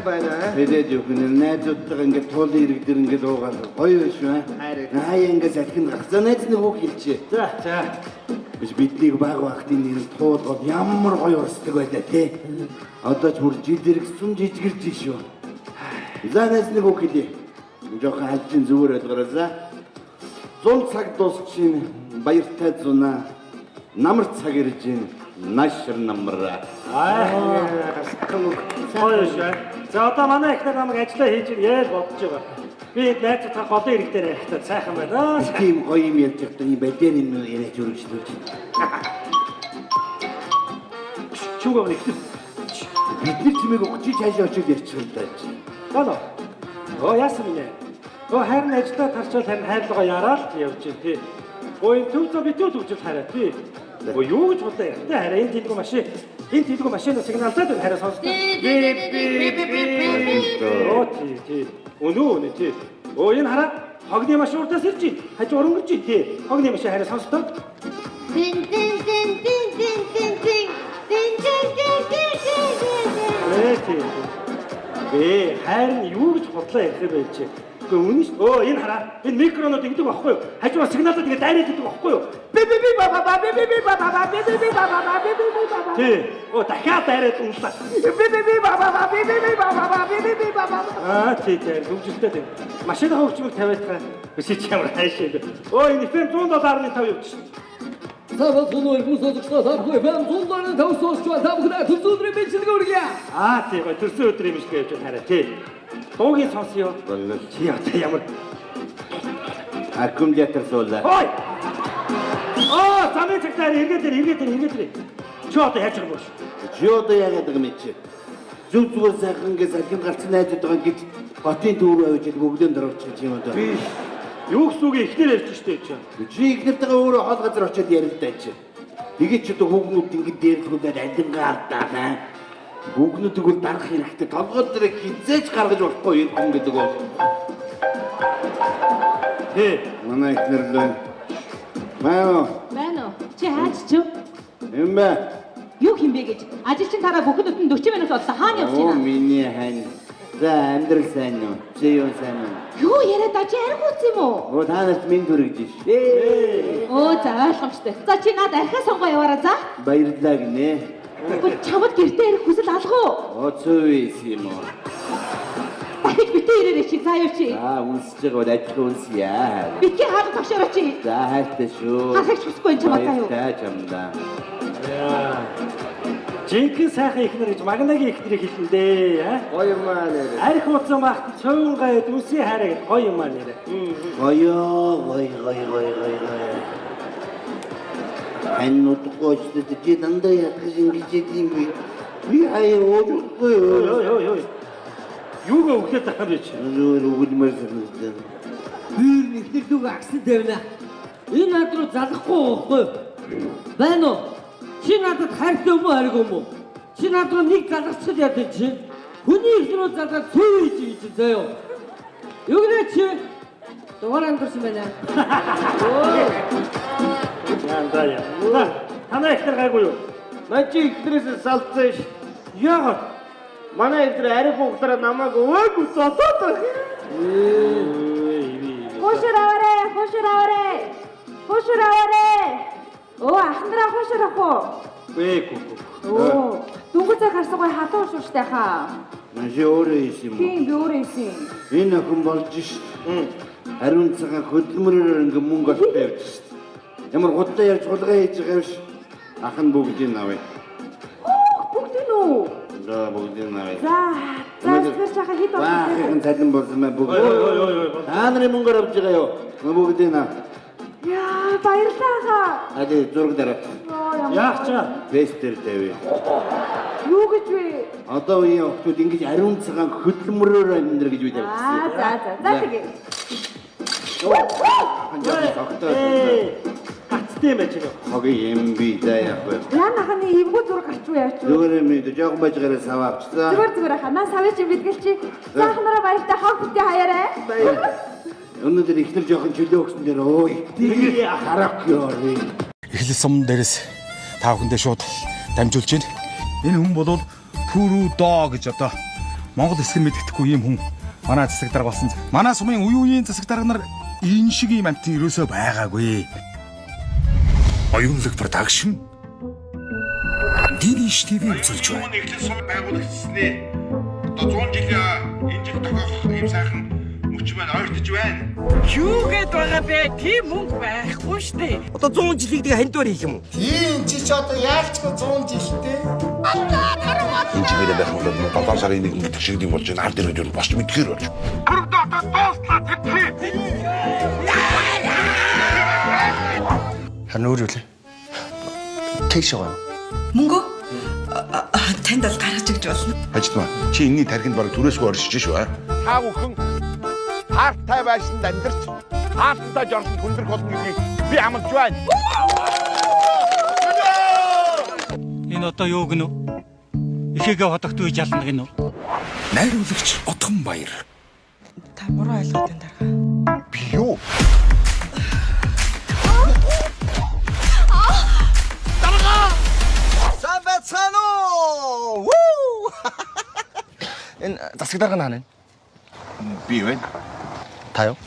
байна. Тэгээд юу гэнэ найзуудтайгаа ингээд туулын ирэг дэр ингээд уугаад гоё биш үү? Хаяа ингээд салхин гацаа найз нэг үг хэлчихэ. За. Биднийг баг багтын нэр туулгаад ямар гоё урсдаг байлаа те. Одоо ч бүр жил иргэсэн жижигэрж шүү. За найз нэг үг хэлье. Жохон алчин зүгээр ойлгоорой. 100 цаг дуусчихын баяртай зунаа намар цаг ирж ийн нашир намра. Гоё шүү. За одоо манай ихнэр намайг ажиллаа хийж яэл бодож байгаа. Би найзуудтай голын ирэг дээр ярихтаа сайхан байна. Тийм гоё юм ярьж байгаа юм бэлэн юм яриач өргөжлөж. Чугаа ихнэр. Бидний чимээг өгч цаашаа очиж ярьчих юм даа. Гано. Яасан минь. Харин ажиллаа тарчвал харин хайрлага яраад явж байна тий. Энэ төв зөө битүү төгжил хараа тий. Юу гэж бодлоо яа. Хараа энэ тэлгүү машин сигналдаад байна хараа сонсдог. Тий. Өнөө тий. Энэ хараа хогны машин урдаас ирж байна. Хажуу өрөнгөж байна тий. Хогны машин хараа сонсдог. Харин юу гэж бодлоо ярих байж чи. Үнэн шүү. Энэ хараа. Энэ микронууд ингэдэг байхгүй юу? Хажуугаар сигналдаад ингэ дайраад идэг байхгүй юу? Тий. Дахиад дайраад уншлаа. Тий. Хөвжөлтэй тийм. Машины хөвчмөг тавиад байгаа. Биший ч ямар хайшаа. Энэ FM 107.5 явж шин. Сабат хоноор бүсэлцээ тархуу FM 107.5 сонсч та бүхэн төсөөлрийн мэдлэг өргөе. Тий. Төрсөн өдрийн мэдлэг явж хараа тий. Дуугийн сонсё. Чи одоо ямар аккумулятор суулаа. Ой! Замын цагтаар эргээд. Чи одоо яаж байгаа юм бэ? Чи одоо яагаад байгаа юм чи? Зүг зүгээр сайхан ингээд салхин гарцсан найзууд байгаа гэж хотын төв рүү авчиж бүгдэн дөрөвчих юм одоо. Би юу гэсэн үг ихнэр ярьж штэ чи. Чи ихнэртэйгээ өөрөө хол газар очиод ярилтай чи. Тэгээд ч одоо хүүгнүүд ингээд дээрлгүүлээд алингаа алдаа. Бүгнүүд тэгвэл дарах хэрэгтэй. Толгой дээр хизээж гаргаж болохгүй юм гэдэг бол. Манай ихнэр л байна. Байна уу? Чи хаач ч юу? Юм бэ? Юу юм бэ гэж? Ажилчин тараа бүхэн өтөн 40 минут боллоо. Хаана явж байна? Миний хань. За амьдрал сайн уу? Чи юу сайн уу? Юу яриад чи аргууц юм уу? Та нарт минь дүргэж ш. За ойлгомжтой. За чи надад архиа сонгоо яваарай за. Баярлалаа гинэ. Чамд гэртээ ирэх хүсэл алга уу? Цөөс юм уу? Дахиж битээ ирээрэй чи заа юу чи? Үнсэж байгаа бол ажил үнсье. Битгий хаалга тогшоорой чи. За хайртай шүү. Хасагч хүсэхгүй чамаа заа юу? Та чамдаа. Жинхэнэ сайхан ихнэр гэж магнагийн ихнэрийг хэлнэ. Гоё юм аа нэрэ. Арх ууцсан багт цөөн гайд үсээ хараа гэж гоё юм аа нэрэ. Гоё. Ханнууд гоочдод чи дандаа яг ингэж юм би. Би хаяа уухгүй юу? Юугаа өглөөд байгаа юм бэ чи? Зүгээр өгөлмөр санагдсан. Бүүр ихнэр дүүг агсан тавина. Энэ над руу залахгүй уухгүй. Байна уу? Чи надад хайртай юм уу хариг юм уу? Чи над руу нэг залгацчил ядаж чи. Хүний ихнэр рүү залгаад цөв хийж гэж заяа. Юу гэнэ чи? Дугаар амдсан байна. Яндаа. Танай ихнэр гайгүй юу? Начи ихнэрээс салцсан ш. Яагаад? Манай ихнэр арих хугацаараа намайг өөгүй зодоод байна. Хошор аваарэ. Ахнараа хошор авах уу? Бэку. Дүнгийн харсан гой халуун шууштай хаа. Маши өөрөө хийсэн юм уу? Тийм би өөрөө хийсэн. Энэ охин болж шít. Ариун цагаан хөдөлмөрөөр ингээ мөнгө олж явж шít. Ямар гудлаа ярьж хулгай хийж байгаа юм ш. Ах нь бүгдийг авъя. Бүгдийг үү? За бүгдийг авъя. За тэр чаха хэд болсон бэ? Баахан цалин болсон маа бүгд. Та нарын мөнгөөр авч байгаа юу? Бүгдийг наа. Яа баярлалаа. Ади зураг дараа. Яах чаа? Вестер тавь. Юу гэж вэ? Одоо үеийн охтууд ингэж ариун цагаан хөдөлмөрөөр амьдрах гэж бид явчихсан. За тэгээ. Гацтай юм байж гоо. Хогийн юм би за яах вэ? Яанахны эвгүй зураг гарч уу яач вэ? Зүгээр юм дээ жоохон байж гараа сав авчихсан. Зүгээр ханаа савч бидгэл чи. Заахнараа баяртай хог бүтээ хаяарай. Өнөөдөр ихнэр жоохон чөлөө өгсөн дээр өө харах ёо. Эхлэл сум дээрээс та бүхэндээ шууд дамжуулж байна. Энэ хүн бол Пүрү Доо гэж одоо Монгол эсгэн мэддэхгүй ийм хүн манай засаг дарга болсон. Манай сумын үеийн засаг дарга нар энэ шиг ийм амт ерөөсөө байгаагүй. Оюунлаг продакшн Диниш ТV үзүүлж байна. Нэгтлэн сум байгуулагдсны одоо 100 жилийн энэ жил тохиох ийм сайхан мөч маань ойртож байна. Юу гээд байгаа бэ? Тийм мөнгө байхгүй шүү дээ. Одоо 100 жилийг тэгээ хандвар хийх юм уу? Тийм чи ч одоо яалч 100 жилтэй. Энэ чигээр байх юм бол 7 сарын 1 гэдэг шиг юм болж байна. Ард ирээд юу босч мэдгээр болж. Бүрд одоо дууслаа тэр. Харин өөр юу лээ? Тэгш байгаа. Мөнгө? Танд л гаргаж өгч болно. Хажтмаа чи энэний тархинд баг түрээсгүй оршиж шүү аа. Та бүхэн хаартай байшинд амьдарч хаалттай жорсонд хүндрэх болно гэдгийг би амлаж байна. Энэ одоо юу гэнэ? Ихээгээ хотогт үе жална гэнэ? Найруулагч Отгон Баяр. Та буруу ойлгоод байна дарга. Би юу? Сабацано! Энэ засаг дарга наа нэ? Би байна. Та юу?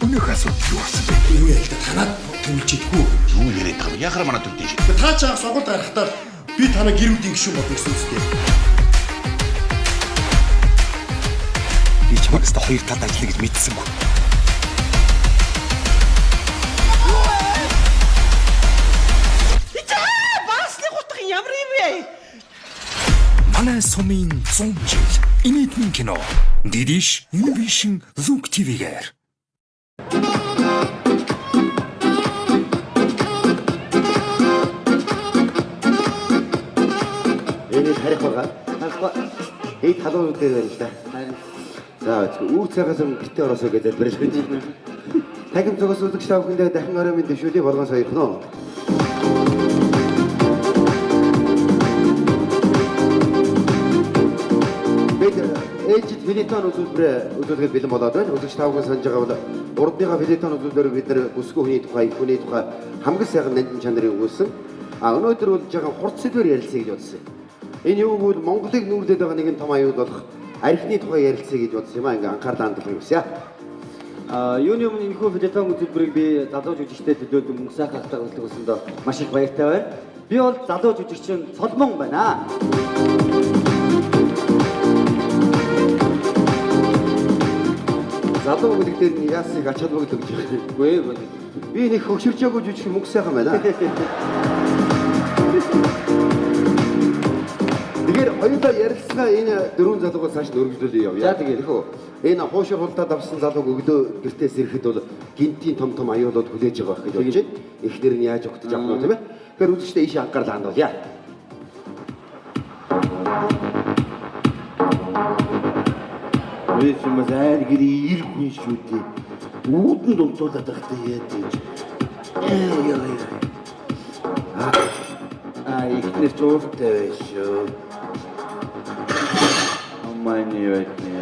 Өнөөх асуудал юу болсон бэ? Юу яа л да танаад тэмэлжидэггүй. Юу яриад байгаа юм? Яхаар манай төрдөө шиг. Та ч анх сонгуульд гарахтаа би танаа гэр бүлийн гишүүн болох гэсэн үстэй. Би ч магста хоёр талд ажиллана гэж мэдсэнгүй. Басны гутга ямар юм бэ? Манай сумын 100 жил. Инээдмэн кино. Дидиш Univision Look TV-гээр. Энэ харих байгаа. Эд халуун дээр байна л да. За үүр цагаас гэртээ ороосоо гэж залбирч байна. Тагим цогос үзэгч та бүхэндээ дахин орой мэнд дэвшүүлээ болгон саяхно. Бид ээлжид филетон үзүүлбэрээ бэлэн болоод байна. Үзэгч та бүхэн санаж байгаа бол урдныхаа филетон үзүүлбэрээр бид нар бүсгүй хүний тухай хамгийн сайхан нандин чанарыг өгүүлсэн. Өнөөдөр бол жоохон хурц сэдвээр ярилцъя гэж бодсон. Энэ юу гэвэл Монголыг нүүрлээд байгаа нэгэн том аюул болох архины тухай ярилцъя гэж бодсон юм аа. Ингээ анхаарлаа хандуулах юм шээ. Юуны өмнө энэхүү филетон үзүүлбэрийг би залуу жүжигчтэй төлөөлөн мөнгө сайхан хатагдлах болсондоо маш их баяртай байна. Би бол залуу жүжигчин Соломон байна. Залуу гэдэг дээр нь яасыг ач холбогдол гэж байна. Үгүй ээ. Би нэг хөгшөрчөөгүй жүжигчин мөнгө сайхан байна. Тэгэхээр хоёулаа ярилцлага энэ дөрвөн залуугаас цааш өргөжлүүлээ явъя. За тэгээд нөхөө энэ хуушир хултаад авсан залууг өглөө гэртээс ирэхэд бол гинтийн том аюулууд хүлээж байгаа гэж бодож байна. Эхнэр нь яаж өгтөж авах нь тийм ээ. Тэгэхээр үзэгчдээ ийшээ анхаарлаа хандуулъя. Бид юм заа гэрээ ир хүн шүү дээ. Үүдэн дунтуулаад байхдаа яаж юм. Ихнэр чууртай байж шүү. Амманы яатне.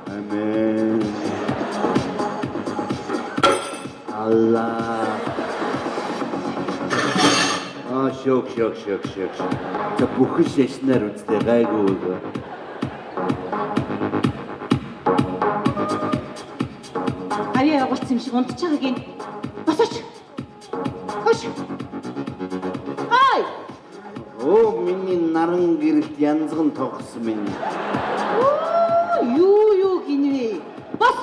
Амен. Аллах. Шок. За бүхэн шашнаар үзтээ гайгүй. Ария агуулсан юм шиг унтж байгааг нь. Босооч. Хош. Хай. Миний наран гэрэлт янзган тогсон минь. Юу гинвэ? Бос.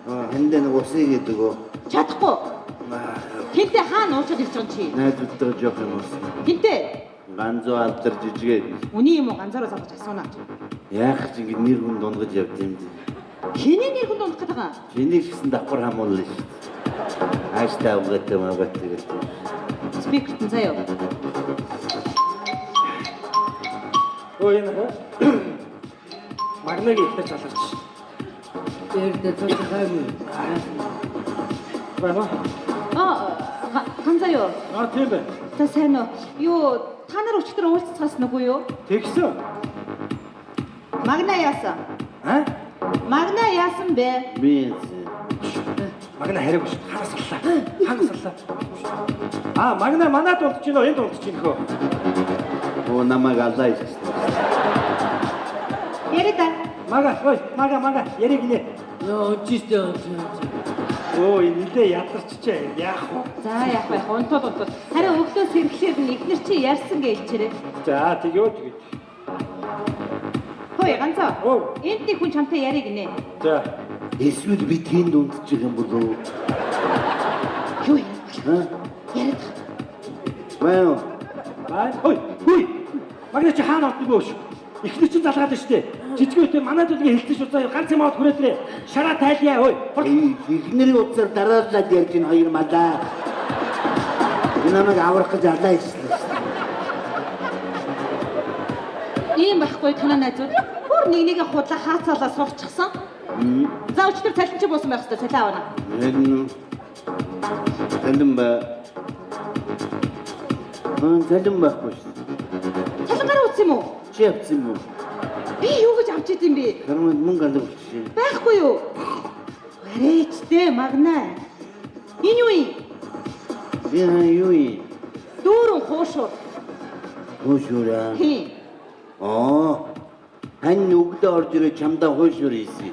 Хэндэ нэг усыг гэдэг үү? Чадахгүй. Тэнтэй хаана уучаад ирж байгаа чи? Найдвартай жоох юм уус. Тэнтэй. Ганзуу алдар жижигээ. Үний юм уу ганцаараа залгаж асуунаа. Яах ч ингэ нэр хүн дунгаж явд юм дээ. Хэний нэр хүн дундах гэдэг байгаа? Чиний гэсэн давхар хамуулна шүү. Ааштай угаатай гэдэг. Спикерт заяа. Энэ магнаг ихтэй залгаж. Тэрдээ цогцгой юм. Байна. Ханзаа юу? Тийм байна. За сайн уу? Юу та нар өчтөр уулзцаас нүггүй юу? Тэгсэн. Магна яасан? Аа? Магна яасан бэ? Би Магна хариуг шүү. Хагасаллаа. Магна манад унтж гинөө, энд унтж гинөө. Оо намайг алаа гэж. Ярида. Мага яриг нэ. Ончистэй. Оо нилээ ядарчжээ. Яах вэ? За яах вэ? Унтууд. Харин өглөө сэргэлээр нь ихнэр чи ярьсан гэлчээрээ. За тэгөө тэгэж. Хөөе ганцаа. Энд нэг хүн чамтай яриг нэ. За. Эсвэл би тэнд унтж байгаа юм болов уу? Юу юм? Яриад. Маа. Хөөе. Магна чи хаана автдаг вэ? Ихний чинь залгаад байна шүү дээ. Жижиг үедээ манайд үлгээ хэлсэн шүү заа. Ганц юм аваад хүрээдрээ. Шараа тайльяа хөөе. Ихнэрийн утсаар дараалаад ярьж ин хоёр малаа. Энэ намайг аврах гэж алаа хийсэн. Ийм байхгүй танаа найзууд. Бүр нэг худлаа хаацаалаа сурчихсан. За өчтөр цалин чи буусан байх хэрэгтэй цалин авна. Цалин ба. Цалин байхгүй шүү. Цалин гараа утсан юм уу? Чи авсан юм уу? Би юу гэж авч идэм бэ? Харин мөнгө алга болчихсон. Байхгүй юу? Барэчтэй магна. Энэ юу юм? Юу юм? Дүүрэн хуушур. Хуушураа. Хань нүгдэ орж ирээ чамдаа хуушур хийсэн.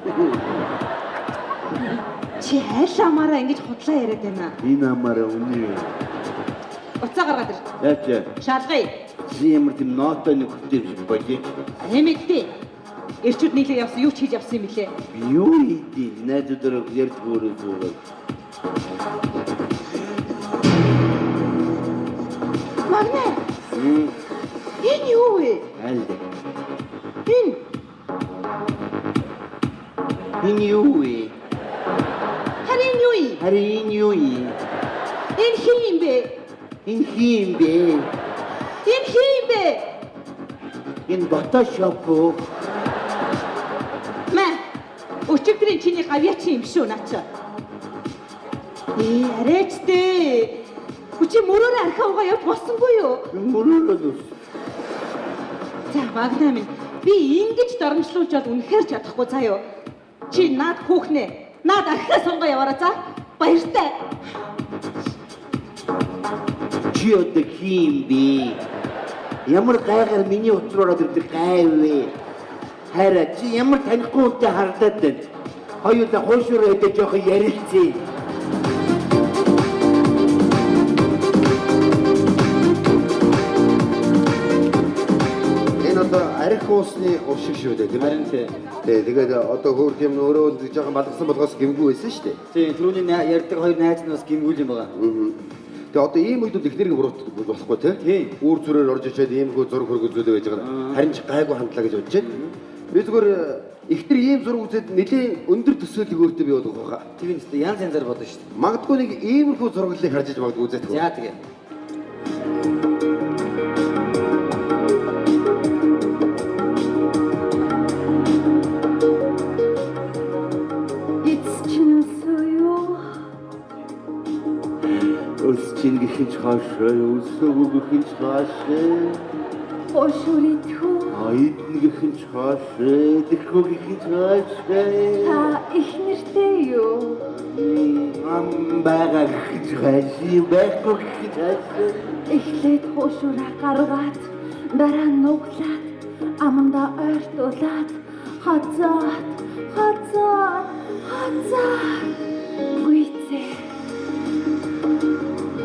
Чи хайл амаараа ингэж худлаа яриад байна. Энэ амаараа үнэ. Уцаа гаргаад ир. Яачаа. Шалгая. Чи ямар тийм ноотойны хөтөв шиг болчих. Эмэгтэй. Эрчүүд нийлээ явсан юу ч хийж явсан юм билээ. Юу хийдий? Найзуудаараа ярьж өөрөө зүгээр. Магна. Энэ юу вэ? Аль. Энэ юу вэ? Харин юу юм? Энэ хин юм бэ? Энэ Photoshop уу? Өчигдрийн чиний гавьяач юм шүү наача. Арайчтэй. Чи мөрөөрөө архиугаа явж болсонгүй юу? Мөрөөрөө. За Магна минь би ингэж доромжлуулж үнэхээр чадахгүй заа юу. Чи наад хүүхнээ. Наад архиа сонгоо яваараа за. Баяртай. Чи одоо хин бэ? Ямар гайгаар миний уцраараа ирдэг гай вэ? Хараа чи ямар танихгүй үнтэй харлаад байна. Хоёулаа хуушураа өдөө жоох ярилцъя. Арх уусны ушиг шүү дээ тийм ээ. Тэгээд одоо хөөх юм өөрөө жоохон балгасан болгоос гимгүү байсан шүү дээ. Тийм түрүүний ярьдаг хоёр найз нь бас гимгүүл юм байгаа. Тэгээд одоо ийм үед ихнэрийн хурд болохгүй тийм. Үүр зүрээр орж ичээд ийм хөө зураг хөрг үзүүлээ байж байгаа. Харин ч гайгүй хандлаа гэж бодож байна. Би зүгээр ихнэр ийм зураг үзээд нэлийн өндөр төсөөлөг өөртөө би бодох байхаа. Тийм үстэй янз янзаар бодно шүү дээ. Магадгүй нэг иймэрхүү зураглалыг харж иж магадгүй үзэх. За тэгээ. Чингихинч хаашаа, өсөөгөхинч хаашаа. Ошуритхүү. Айднгихинч хаашаа, дэрхүүгихинч хаашаа. Та их нэртэй юу? Багагихинч хаашаа, байхгүйгихинч хаашаа. Эхлээд хошураа гаргаад, дараа нуглаад, амандаа ойртуулаад, хазаад. Гүйцээ.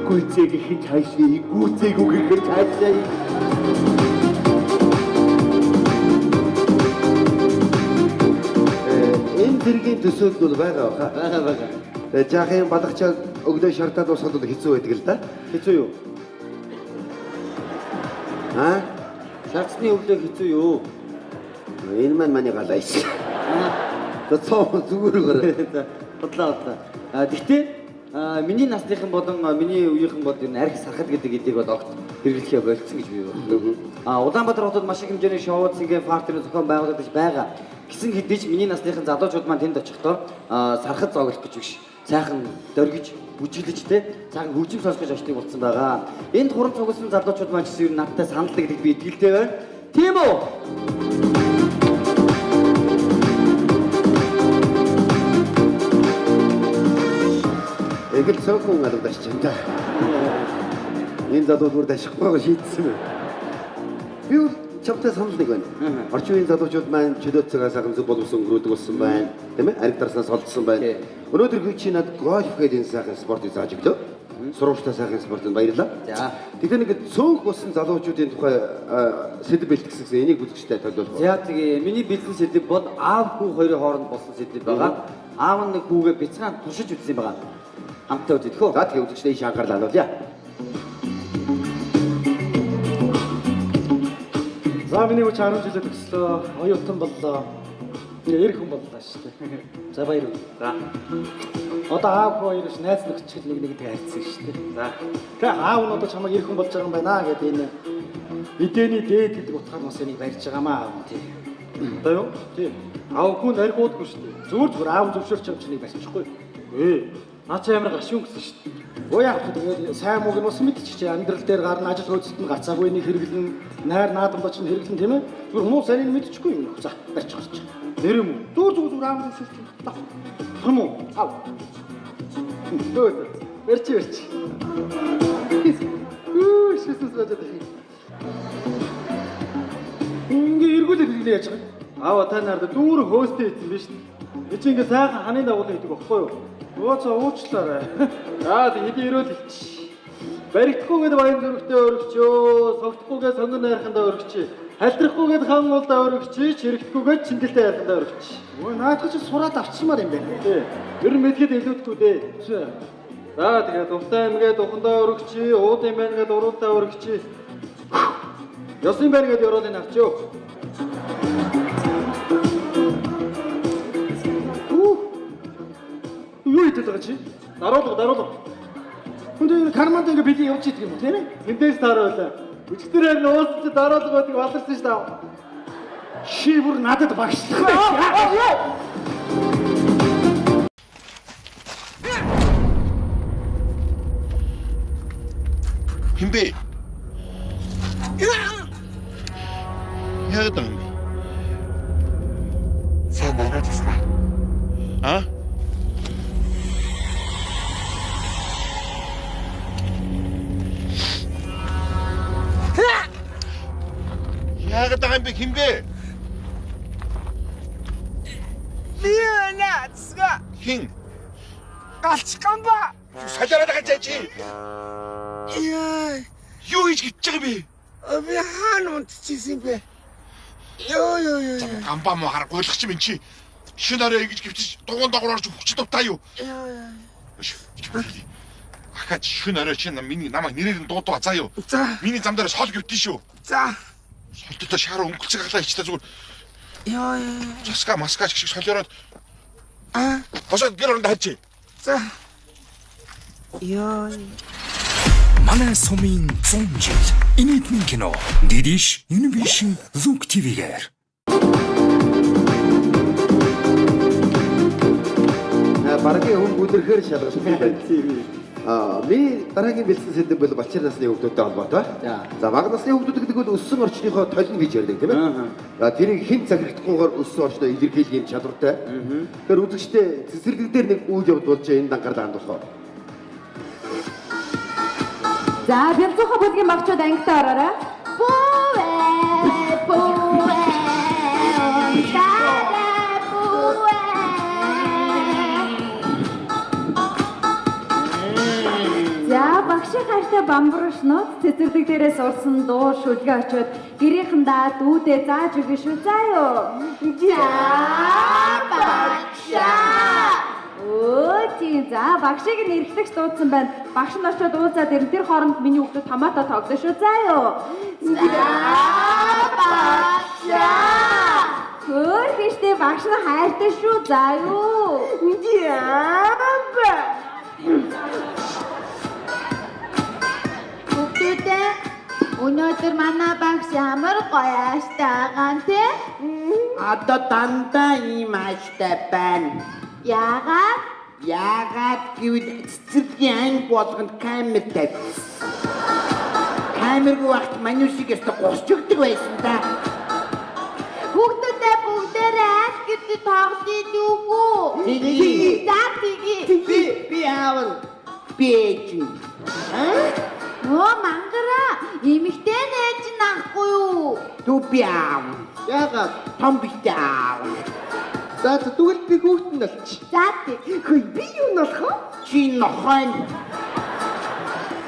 Гүйцээгийнхин цаашаа, гүйцээгүйгийнхин цаашаа. Энэ зэргийн төсөөлөл бол байгаа баха. Байгаа. Тэгээд жаахан балгачаа өглөө шартаад усахад бол хэцүү байдаг л да. Хэцүү юу? Шатсны өглөө хэцүү юу? Энэ маань галаа иш. За зүгээр гоо. Бодлоо. Гэхдээ миний насныхан болон миний үеийнхэн бол энэ арх сахал гэдэг эдийг бол огт хэрэглэхээ болцсон гэж би байна. Улаанбаатар хотод маш их хэмжээний шоу цэнгийн паркны зохион байгуулагдаж байгаа. Гэсэн хэдий ч миний насныхан залуучууд маань тэнд очихдоо сархад зоглох гэж биш. Сайхан дөргиж, бүжиглэж сайхан хөгжим сонсгож очдог болсон байгаа. Энд хуран цугласан залуучууд маань ч юу надтай санал гэдэг би итгэлтэй байна. Тийм үү? тэгэл цөөхөн алгадаж чинь та. Энэ залуу дашихгүй шийдсэн юм. Би чамтай санал нэг байна. Орчин үеийн залуучууд маань чөлөөт цагаас ахын зүг боловсон өнгөрөөдөг болсон байна. Тийм ээ? Ариг дарснаас олдсон байна. Өнөөдөр чи над гольф гэдэг энэ сайхан спортыг зааж өглөө. Сургуультай сайхан спортод баярлалаа. За. Тэгэхээр нэг цөөнх болсон залуучуудын тухай сэдв бэлтгэсэн энийг бүлэгчтэй төлөвлөх. За тэгээ миний бэлтгэн сэдв бол аав хүү хоёрын хооронд болсон сэдв байгаа. Аав нэг хүүгээ бяцхан туршиж үзсэн юм байгаа. Хамтаа үзэх үү? За тэгээ бүлэгчтэй шанхаарлаа хануулъя. За миний хүч 10 жилээ төгслөө. Оюутан боллоо. Эр хүн боллоо шүү дээ. За баяр уу. За. Одоо аав хоёроос найз нөхдөд нэгтэй харьцсан шүү дээ. За. Тэгээ аав нь одоо чамайг эр хүн болж байгаа юм байна гэдэг энэ эдэний дээд гэдэг утгаас энийг барьж байгаамаа аав нь тий. Одоо юу? Тий. Аав хүн аргуудгүй шүү дээ. Зүгээр аав зөвшөөрч юм чиний барьчихгүй. Наа чи ямар гашуун гэсэн шүү дээ. Өө яах вэ? Тэгээд сайн мууг нь ус мэдчих чи амьдрал дээр гарна ажил хөөцөлд нь гарцаагүй нэг хэрэглэн найр наадамд ч хэрэглэн тийм ээ. Зүгээр муу сайн мэдчихгүй юм. За барьж гарч. Нэр юм уу? Зүгээр аав зөвшөөрч та. Хам уу? Ав. Верчи. Шүсэс бодож байна. Ингээ эргүүлээд хэлээ яаж байгаа. Аава та нарт дүүр хөөстэй хийсэн биз дээ. Би чи ингээ сайхан ханы дагуулсан гэдэг багхгүй юу? Ууцаа уучлаарай. Аа хэдий өрөөл илч. Баригдахгүйгээд баян зүрхтэй өргөчөө, согтохгүйгээд сонгон найрхандаа өргөчөө. Халдрахгүйгээд хан уулдаа өргөчөө, чирэгдэхгүйгээд чингэлтэй хайрхандаа өргөчөө. Өө наадах чи сураад авчмаар юм байна. Тий. Ер нь мэдгээд илүүдгүй дээ. За тэгээд Дувтай аймгээд ухандаа өргөчөө, уудын байнгээд уруулдаа өргөчөө. Ёсын байнгээд ёроолыг авчөө. Юу хийдэг байгаа чи? Даруулга. Хүнд карманд ингээ били явж идэг юм уу, тийм ээ? Эндээс тааруулаа. Өчтөр харин уусч даруулга байдаг баларсан шүү дээ. Чи бүр надад багшлах байх. Химбэ? Яагаад юм? Сэмэрэтсна. А? Яагаад байгаа юм бэ химбэ? Биэнацга. Хин. Галчхан ба. Сажараад байгаа чи. Юу хийж гэж байгаа бэ? Би хаана унтчихсэн бэ? Ёо. Амбаа муу хараа гуйлах юм чи. Шин орой гэж гівчиж дугуун дагуур орж хүч дутаа юу? Ахад шин орой чи миний намайг нэрээр нь дуудаа заа юу? Миний зам дээр сол гівтэн шүү. За. Солттой шаар өнгөлцөг халаа ичтэй зүгээр. Ёо. Маска шиг солиороод. Босоод гэр оронд хайчи. За. Ёо. Манай сумын 100 жил инээдмэн кино Дидиш Univision Zoom TV-гээр Баргийн хүн бүдэрхээр шалгасан байна. Би дараагийн бэлтгэсэн сэдэв бол Балчир насны хүүхдүүдтэй холбоотой. За бага насны хүүхдүүд гэдэг бол өссөн орчныхоо толин гэж ярьдаг тийм ээ. Тэрийг хэн захирагдахгүйгээр өссөн орчноо илэрхийлэх юм чадвартай. Тэгэхээр үзэгчтэй цэцэрлэг дээр нэг үйл явдал болж энэ дангараа хандуулах. За бэлцүүхэ бүлгийн багчууд ангитаа ороорой. Багшийн хайртай бамбаршнууд цэцэрлэг дээрээс урсан дуу шүлгээ очиод гэрийнхэндээ дүүдээ зааж өгнө шүү заа юу. За багшаа. Тийм за багшийг нь эргэлдэж дуудсан байна. Багш нь очиод уулзаад ирэн тэр хооронд миний хүүхдүүд томато тоглоно шүү заа юу. За багшаа. Хөөе гэжтэй багш нь хайртай шүү заа юу. Хүүхдүүдээ өнөөдөр манай багш ямар гоё ааштай байгаа юм те? Одоо дандаа ийм ааштай байна. Яагаад? Яагаад гэвэл цэцэрлэгийн анги болгонд камер тавьсан. Камергүй багт маньюшиг яста госчогдөг байсан та. Хүүхдүүдээ бүгдээрээ ааш гэдэг тоглоё юу? Тгий. За тгий. Би аавал. Би ээж нь. Оо мангара эмэгтэй нээж наахгүй юу? Дүү би аав. Яагаад? Том битээ аав. За тэгвэл би хүүхэд нь болчих. За тий. Хөөе би юу болох вэ? Чи нохойн.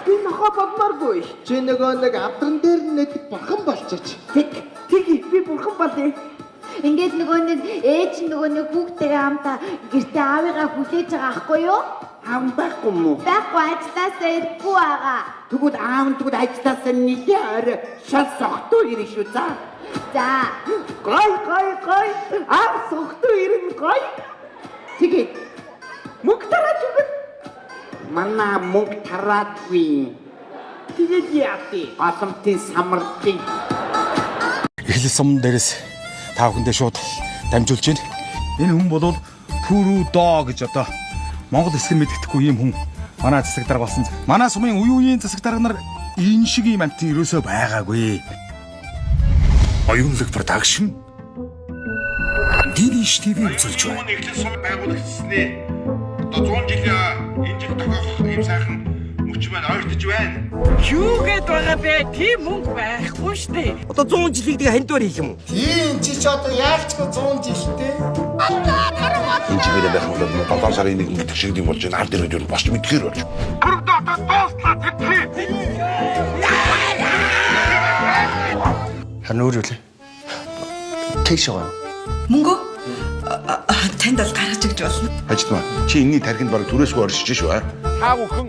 Би нохоо болмооргүй. Чи нэг авдран дээр нэг бурхан болчихооч. Тэг би бурхан болъё. Ингээд нэг ээж нэг хүүхдтэйгээ хамтаа гэртээ аавыгаа хүлээж байгаа ахгүй юу? Аав байхгүй мүү? Байхгүй ажлаасаа ирэхгүй байгаа. Тэгвэл аав нь ажлаасаа нилээ орой шал согтуу ирнэ шүү за. За. Гой. Аав согтуу ирнэ гой. Тэгээд мөнгө тараач өгөн. Манай мөнгө тараадгүй. Тэгээд яатыг гасамтын самардын. Эхлэл сум дээрээс та бүхэндээ шууд дамжуулж байна. Энэ хүн бол Түрүү доо гэж одоо Монгол хэсэг мэддэхгүй ийм хүн манай засаг дарга болсон. Манай сумын үеийн засаг дарга нар энэ шиг ийм амт ерөөсөө байгаагүй. Оюунлаг продакшн Дидиш ТV үзүүлж байна. Эхлэл сум байгуулагчсны одоо 100 жилийн инжиг тохиох ийм сайхан мөч маань ойртож байна. Юу гээд байгаа бэ? Тийм мөнгө байхгүй шүү дээ. Одоо 100 жилийг тэгээ хандвар хийх юм уу? Тийм чи ч одоо яалчгүй 100 жилтэй. Энэ чигээр байх юм бол 7 сарын 1 гэдэг шиг юм болж байна. Аль дээр юу босч мэдгээр болж. Бүрдөө одоо дуусна тэгтээ. Харин өөр юу лээ? Кэш байгаа. Мөнгө? Танд л гаргаж өгч болно. Хажтмаа. Чи энэний тархинд баг түрээсгүй оршиж шүү аа. Та бүхэн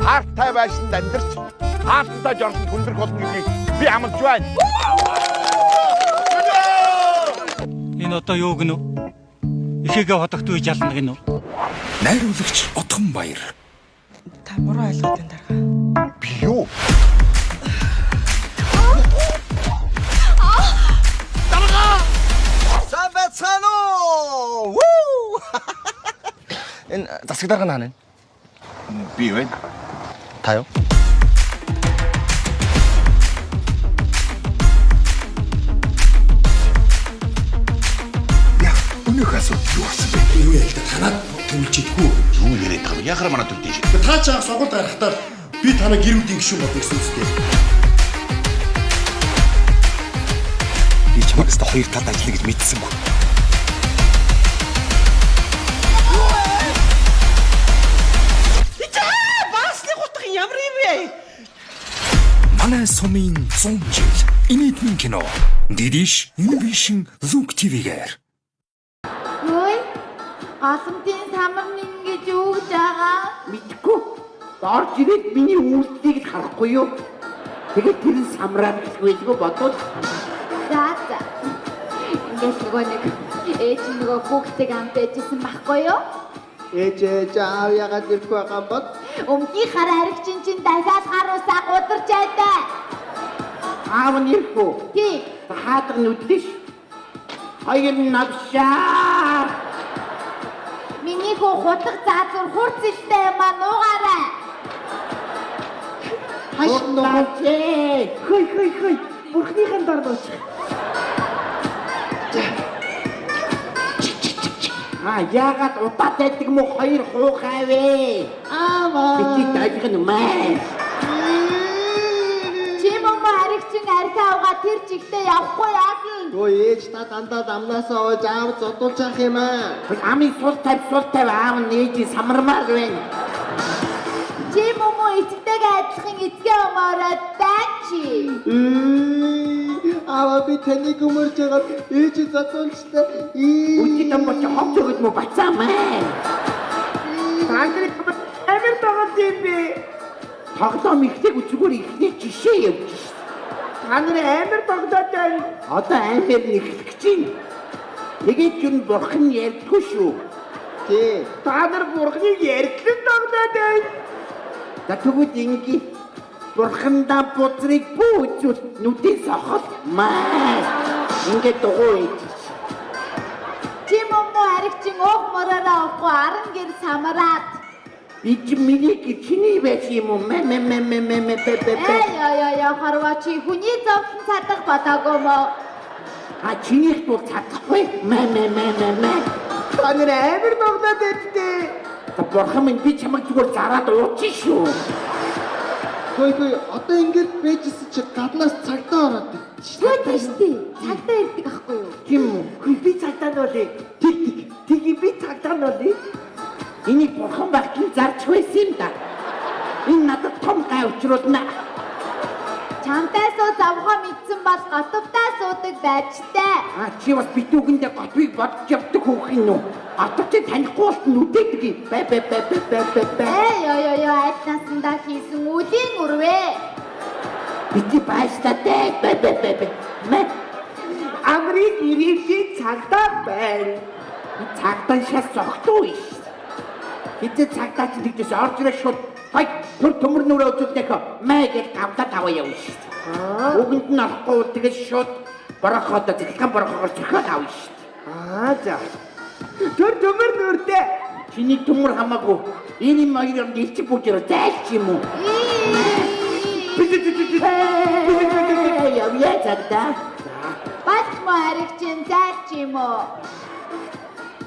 хаартай байшинд амьдарч хаалттай жорсон хүндрэх болно гэдгийг би амлаж байна. Энэ одоо юу гэнэ? Ихээгээ хотогт үе жална гэнэ? Найруулагч Отгон Баяр. Та буруу ойлгоод байна дарга. Би юу? Сабацано! Энэ засаг дарга наа нэ? Би байна. Та юу? Өнөөх асуудал юу болсон бэ? Юу яа л да танаад тэмэлжидэггүй. Юу яриад байгаа юм? Яхаар манад үлдээж. Та ч анх сонгуульд гарахтаа би танаа гэр бүлийн гишүүн болдог гэсэн үстэй. Би ч магадгүй хоёр талд ажиллана гэж мэдсэнгүй. Манай сумын 100 жил инээдмэн кино Дидиш Univision Look TV-гээр. Хөөе. Гасамтын самар ингэж юу гэж байгаа? Мэдгүй. Орж ирээд миний үйлдэлийг харахгүй юу? Тэгээд тэр самраад хэлгүйгүй бодвол За. Ингээд нэг ээж нөгөө хүүхдтэй хамт байжсэн байхгүй юу? Ээж аав ягаад ирэхгүй байгаа бод? Өмгийн хар харигчин чинь дахиад харуусаа гударч байдаг. аав нь ирэхгүй. Тийм. Хаадаг нүдлиш. Хоёр нь навшаа. Миний хөө хутаг заазур хурц илтэй юм аа нуугаарай. Хашнаач. Хой. Бурхныхан дордооч. Яагаад удаад байдаг мó хоёр хуухайвэ? Аава. Бити дайх нь маа. Чим юм харигчин архиавга тэр чигтээ явахгүй яасан? Өө ээж та дандаа дамнаасаа оож аав зодуулж ах юм аа. Амын сул тавь аав нь ээж самармаар байна. Чим юм эцэгтэйгээ адилхан эцгээ өмөрөөд байчи. Аава би таныг өмөрж байгаад ээж зодуулчлаа. Үгүй юм бол ховч өгöd мө бацаамаа. Таадрыг амир тагаад юм бэ? Тоглоом ихтэйг зүгээр ихний жишээ явж шээ. Та нар амир тоглоод байна. Одоо амир нэхлэх чинь. Тэгээд юу бурхан ярьдгүй шүү. Тий. Та нар бурханыг ярьдлан тоглоод байна. За тэгвэл ингэ бурхандаа буцрыг бүүцүүл нүдээ сохол маа. Ингээд дугуй. Чим юм харигчин уух моророо авахгүй аран гэр самараад. Би чи миний чиний байж юм уу? Яа харвачи хүний зовлон цадах бодоогүй мó. Чинийх тул цадахгүй. Та нар амир тоглоод байдтэй. Бурхан минь би чамайг зүгээр зараад уучих шүү. Хөөе одоо ингэж байжсэн чи гаднаас цагтаа ороод Шгүй тийш тий. Цагтаа ирдэг ахгүй юу? Тийм үү? Би цагтаа нь болъё. Тэг би цагтаа нь болъё. Энийг бурхан багтан зарж байсан юм да. Энэ надад том гай учруулна. Чамтай сууж авахаа мэдсэн бол готовдаа суудаг байж тээ. Чи бас битүүгэндээ готвыг бодож явдаг хөөх юм уу? Готов чи танихгүй болт нь үдээдэг юм. Бай. Ёо айтнаасандаа хийсэн үдийн үрвээ. Бити байстатай. Мэ. Амрыг ирээдүйн цагтаа байна. Цагтаа шас зогтуу иш. Хэзээ цагтаа ч нэгдэж орж ирэх шууд хай бүр төмөр нүрээ үзүүлдэг мэ гэж гавдаа таваа явна шүү дээ. Үгэнд нь орохгүй бол тэгээд шууд борохоод зэглэхэн борохоор зөхиод авна шүү дээ. За. Тэр төмөр нүрдээ чиний төмөр хамаагүй энэ маягаар нэлчих бүжээр зайлч юм уу? Яа цагтаа. Батмаа харигчин зайлч юм уу?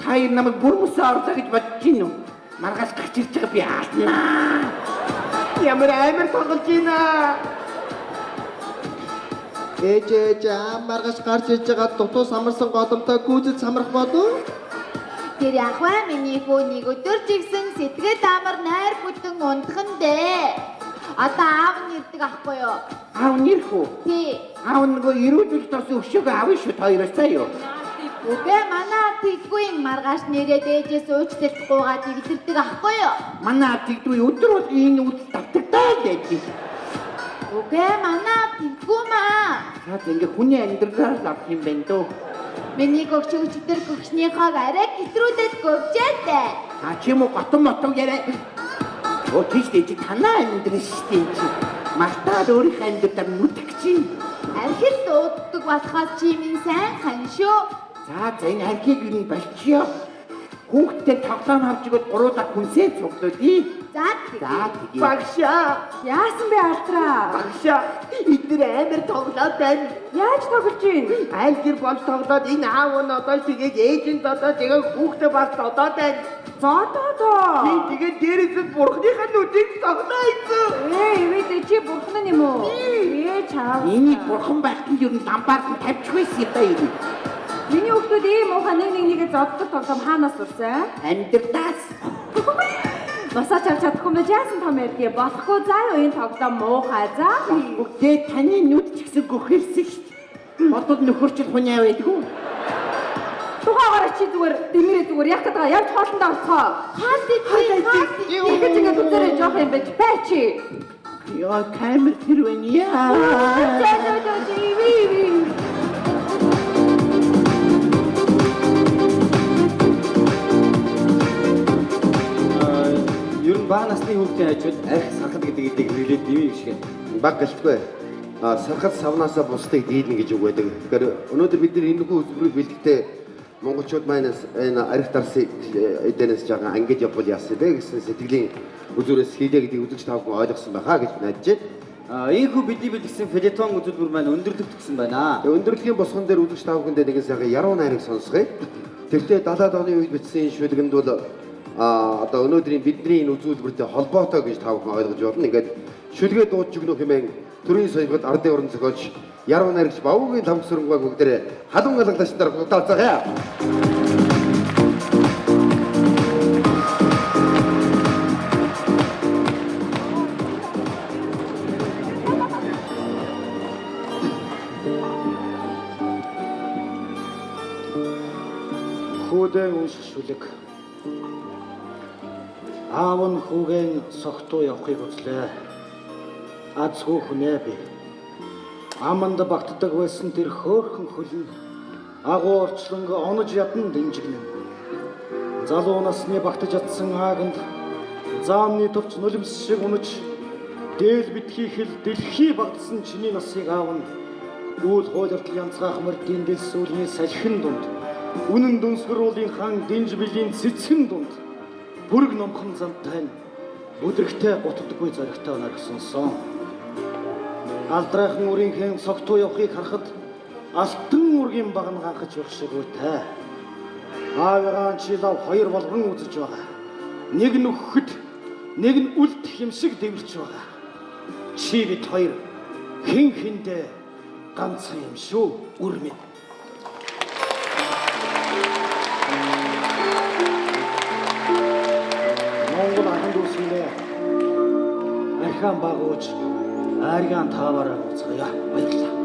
Таяр намайг бүрмөсөө орлоо гэж бодож гин үү? Маргааш гарч ирж байгаа би хаалнаа. Ямар амар тоглож байна. ээж маргааш гарч ирж байгаа дутуу самарсан голомтой гүйцэд самрах болов? Тэр яхаа миний хүү нэг өдөр жигсэн сэтгэл амар найр бүтэн унтхан дээ. Одоо аав нэрдэг ахгүй юу? Аав нэр хүү? Тий. Аав нөгөө ирүүдэл тосон өшөөгөө авна шүү хоёроос заяа. Үгүй манай тэггүй маргааш нэрээ дээжээс уучлалт гуугаад игдэрдэг ахгүй юу? Манай тэгдгүй өдөр бол энэ үйл татагдаа гэдэг. Үгүй манай тэггүй маа. За ингэ хүний амьдралаар л авах юм байна дөө. Миний гогч өчтөр гогчныхоо арай гэтрүүлээд гөвжээтэй. Чи юм уу готон мотог яриа. Тийш дээ чи танаа амьдрал шүү дээ чи. Мартаад өөрийнхөө амьдралаар нүтгэж чинь. Архил дууддаг болохоос чи минь сайн хан шүү. За энэ архийг юу болчихё? Хүүхдээ тоглоом авч игэл гуруулаа хүнсээ цуглуулъя. За тэгээ. Багшаа. Яасан бэ алтраа? Багшаа. Эдгээр амар тоглоод байна. Яаж тоглож байна? Айл гэр болж тоглоод энэ аав нь одоо тэгээд ээжэнд одоо тэгээд хүүхдээ бас одоо байна. Зоо. Тэгээд дээрээс бурхныхаа нүдийг тоглоо ийцэн. Ивэдэ чи бурхан юм уу? Чаав. Энийг бурхан байхын юу ламбаар нь тавьчих байсан юм даа юу? Миний хүүхдүүд ийм муухай нэгээ зоддог тоглоом хаанаас сурсан? Амьдралаас. Басаач авч чадахгүй мэж яасан том ярьдгийг болохгүй заа юу энэ тоглоом муухай заа. Үгүй таны нүд ч гэсэн гөхөрсөн шүү дээ. Бодод нөхөрчл хүний байдгүй. Тухайгаар чи зүгээр дэмэрээ зүгээр яг гэдэг явж хоолндоо орцгоо. Хаалт идэх. Ихэж ингэ үзэрэй жоох юм байж бай чи. Яа камер тэр вэ яа. Ер нь баа насны хүүхдийн хажууд арх сархад гэдэг эдийг хэрэглээд дэмий гişгэ. Баг гэлтгүй. Сархад савнаасаа бусдыг дийлнэ гэж үг байдаг. Тэгэхээр өнөөдөр бид нар энэхүү үзмрийг бэлтгэхдээ монголчууд манаас энэ арх дарсыг эдэнэс жаахан ангиж явбал яасан бэ гэсэн сэтгэлийн үзүүрээс хийлээ гэдгийг үзэгч тавхан ойлгосон байхаа гэж найдаж байна. Ийхүү бидний бэлтгэсэн филетон үзүүлбэр маань өндөрлөг төгсөн байна. Өндөрлөгийн босгон дээр үзэгч тавхан дээр нэгэн сайхан яруу найрыг сонсгоё. Тэртээ 70-аад оны үед бичсэн энэ шүлгэнд бол одоо өнөөдрийн бидний энэ үзүүлбэртэй холбоотой гэж та бүхэн ойлгож байна. Ингээд шүлгээ дуудж өгнө хэмээн төрийн соёлгод ардын орон зохиолч яруу найрагч Бавуугийн тамх сүрэнгааг бүгдээрээ халуун алгадагчдаар гутаалцгаая. Хүүдэн унших шүлэг. Аав нь хүүгийн согтуу явахыг үзлээ. Азгүй хүнээ би. Аманд багтдаг байсан тэр хөөрхөн хөлн агуу орчлонг онож ядан дэмжигнэ. Залуу насны багтаж ядсан ааганд заамны төвч нулимс шиг унаж дээл битгий хэл дэлхий багдсан чиний насыг аавна. Үйл хойлортол янцгаах мөрдийн дэс сүлний салхин дунд үнэн дүнсгэрүүлийн хан динж билийн цэцгэн дунд бүрэг номхон замтай нь бүдэрхтэй гутдаггүй зоригтой оноор сонсон. Алдрайхан үрийнхэн согтуу явахыг харахад алтан үргийн багн ганхаж явах шиг үүтэй. Аавыгаан чилав хоёр болгон үзэж байгаа. нэг нь өгөхөд нэг нь үлдэх юм шиг дэвэрч байгаа. Чи бид хоёр хэн хэндээ ганцхан юм шүү. Үрмэн. Монгол ахын дүүсгэнээ архиан багууж арgaan таавараа уцгаая. Баярлалаа.